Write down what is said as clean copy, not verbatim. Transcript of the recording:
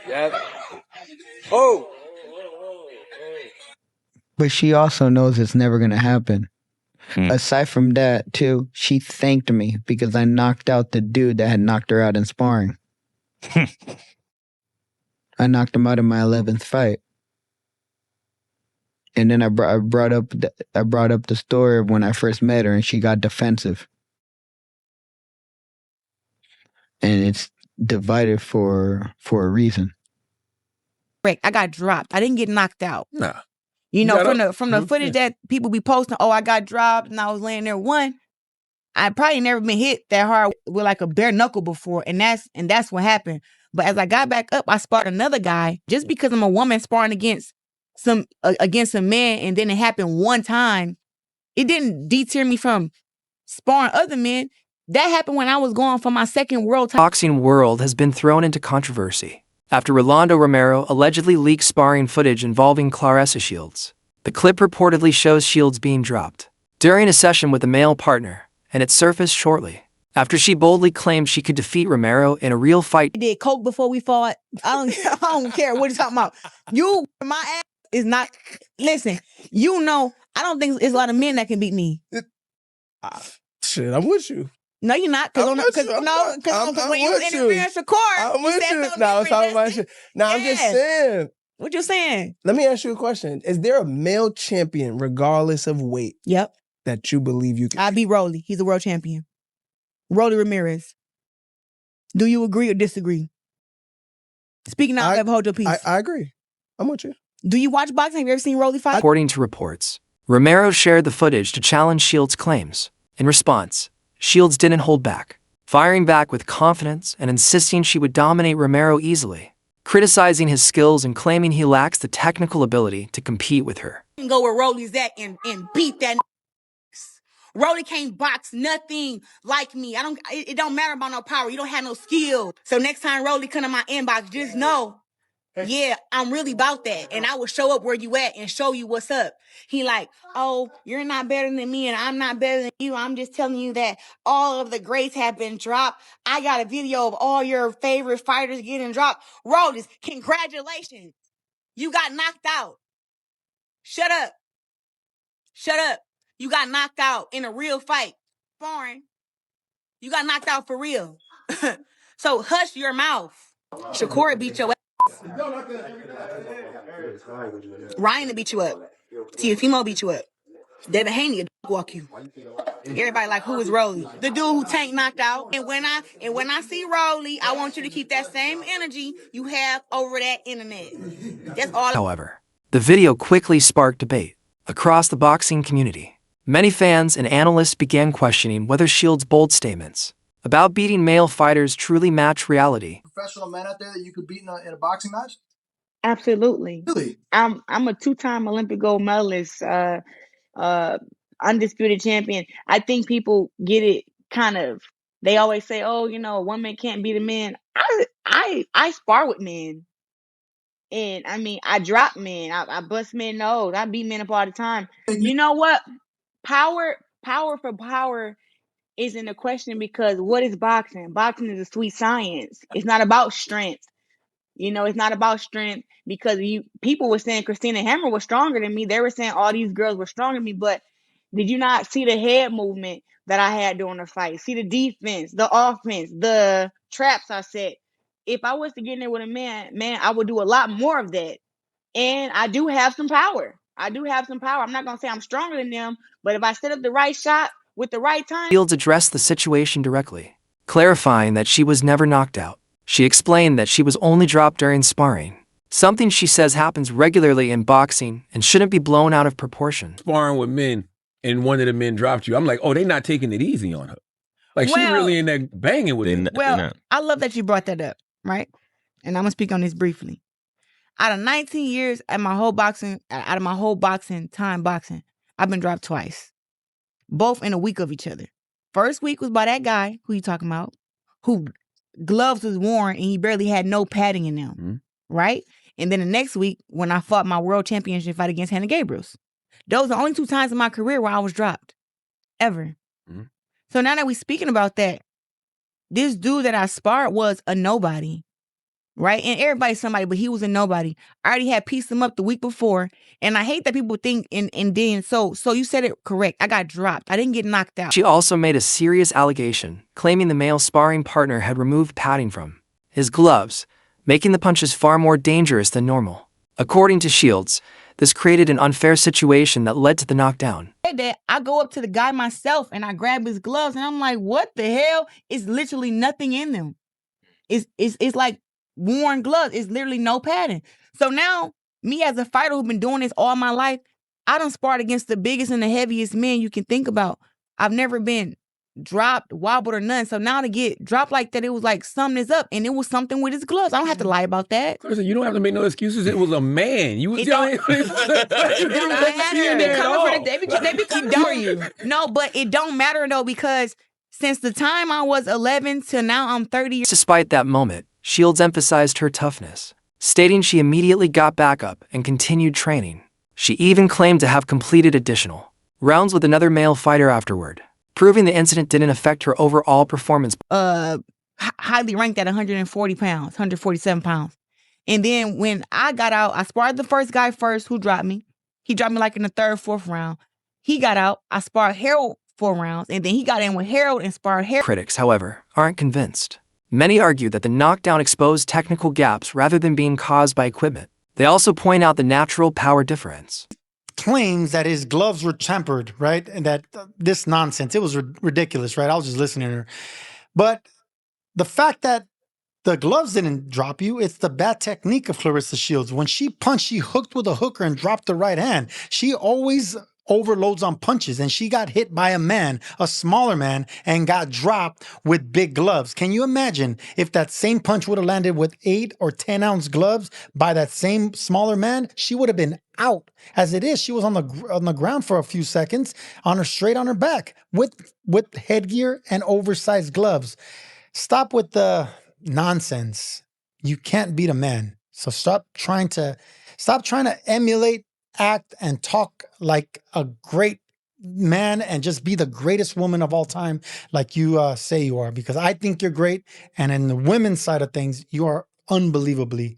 Yeah. Oh. But she also knows it's never going to happen. Aside from that, too, she thanked me because I knocked out the dude that had knocked her out in sparring. I knocked him out in my 11th fight. And then I brought up the story of when I first met her and she got defensive. And it's divided for a reason. Correct. I got dropped. I didn't get knocked out. Nah. You know, from the footage that people be posting, oh, I got dropped and I was laying there. One, I probably never been hit that hard with like a bare knuckle before, and that's what happened. But as I got back up, I sparred another guy. Just because I'm a woman sparring against a man, and then it happened one time, it didn't deter me from sparring other men. That happened when I was going for my second world title. Boxing world has been thrown into controversy after Rolando Romero allegedly leaked sparring footage involving Claressa Shields. The clip reportedly shows Shields being dropped during a session with a male partner, and it surfaced shortly after she boldly claimed she could defeat Romero in a real fight. I did coke before we fought. I don't care what you're talking about. My ass is not. Listen, I don't think there's a lot of men that can beat me. Shit, I'm with you. No, you're not. Because when you was interviewing Shakur, I'm with you. No, I'm talking about shit. Now, I'm just saying. What you saying? Let me ask you a question. Is there a male champion, regardless of weight, yep, that you believe you can? I beat Rolly. He's a world champion. Rolly Ramirez. Do you agree or disagree? Speaking out, ever hold your peace. I agree. I'm with you. Do you watch boxing? Have you ever seen Rolly fight? According to reports, Romero shared the footage to challenge Shields' claims. In response, Shields didn't hold back, firing back with confidence and insisting she would dominate Romero easily, criticizing his skills and claiming he lacks the technical ability to compete with her. You can go where Rolly's at and beat that. Rolly can't box nothing like me. It don't matter about no power. You don't have no skill. So next time Rolly come to my inbox, just know, yeah, I'm really about that. And I will show up where you at and show you what's up. He like, oh, you're not better than me and I'm not better than you. I'm just telling you that all of the greats have been dropped. I got a video of all your favorite fighters getting dropped. Rolly, congratulations. You got knocked out. Shut up. Shut up. You got knocked out in a real fight. Sparring. You got knocked out for real. So hush your mouth. Shakur beat your ass. Ryan beat you up. Tiafimo beat you up. David Haney walk you. Everybody like, who is Rolly? The dude who Tank knocked out. And when I see Rolly, I want you to keep that same energy you have over that internet. That's all. However, the video quickly sparked debate across the boxing community. Many fans and analysts began questioning whether Shields' bold statements about beating male fighters truly match reality. Professional men out there that you could beat in a boxing match? Absolutely. Really? I'm a two-time Olympic gold medalist, undisputed champion. I think people get it kind of. They always say, "Oh, a woman can't beat a man." I spar with men, and I mean, I drop men. I bust men nose. I beat men up all the time. You know what? Power for power isn't a question because what is boxing? Boxing is a sweet science. It's not about strength. It's not about strength because people were saying Christina Hammer was stronger than me. They were saying all these girls were stronger than me. But did you not see the head movement that I had during the fight? See the defense, the offense, the traps I set. If I was to get in there with a man, I would do a lot more of that. And I do have some power. I'm not going to say I'm stronger than them, but if I set up the right shot with the right time. Shields addressed the situation directly, clarifying that she was never knocked out. She explained that she was only dropped during sparring, something she says happens regularly in boxing and shouldn't be blown out of proportion. Sparring with men and one of the men dropped you. I'm like, oh, they not taking it easy on her. Like, she really in there banging with him. Well, I love that you brought that up, right? And I'm going to speak on this briefly. Out of 19 years out of my whole boxing time, I've been dropped twice. Both in a week of each other. First week was by that guy, who you talking about, who gloves was worn and he barely had no padding in them, right? And then the next week, when I fought my world championship fight against Hannah Gabriels. Those are the only two times in my career where I was dropped. Ever. So now that we're speaking about that, this dude that I sparred was a nobody, right? And everybody's somebody, but he was a nobody. I already had pieced him up the week before, and I hate that people think and then so you said it correct. I got dropped. I didn't get knocked out. She also made a serious allegation, claiming the male sparring partner had removed padding from his gloves, making the punches far more dangerous than normal. According to Shields, this created an unfair situation that led to the knockdown. I go up to the guy myself and I grab his gloves and I'm like, what the hell? It's literally nothing in them. It's like worn gloves. It's literally no padding. So now, me as a fighter who's been doing this all my life, I done sparred against the biggest and the heaviest men you can think about. I've never been dropped, wobbled, or none. So now to get dropped like that, it was like something is up, and it was something with his gloves. I don't have to lie about that. Claressa, you don't have to make no excuses. It was a man. You was telling him. They be keep doubting you. No, but it don't matter though, because since the time I was 11 till now I'm 30 years. Despite that moment, Shields emphasized her toughness, stating she immediately got back up and continued training. She even claimed to have completed additional rounds with another male fighter afterward, proving the incident didn't affect her overall performance. Highly ranked at 140 pounds, 147 pounds. And then when I got out, I sparred the first guy first who dropped me. He dropped me like in the third, fourth round. He got out. I sparred Harold 4 rounds, and then he got in with Harold and sparred Harold. Critics, however, aren't convinced. Many argue that the knockdown exposed technical gaps rather than being caused by equipment. They also point out the natural power difference. Claims that his gloves were tempered, right? And that this nonsense, it was ridiculous, right? I was just listening to her. But the fact that the gloves didn't drop you, it's the bad technique of Claressa Shields. When she punched, she hooked with a hooker and dropped the right hand. She always overloads on punches, and she got hit by a man, a smaller man, and got dropped with big gloves. Can you imagine if that same punch would have landed with 8 or 10 ounce gloves by that same smaller man? She would have been out. As it is, she was on the ground for a few seconds, straight on her back with headgear and oversized gloves. Stop with the nonsense. You can't beat a man. So stop trying to emulate, act, and talk like a great man and just be the greatest woman of all time like you say you are, because I think you're great. And in the women's side of things, you are unbelievably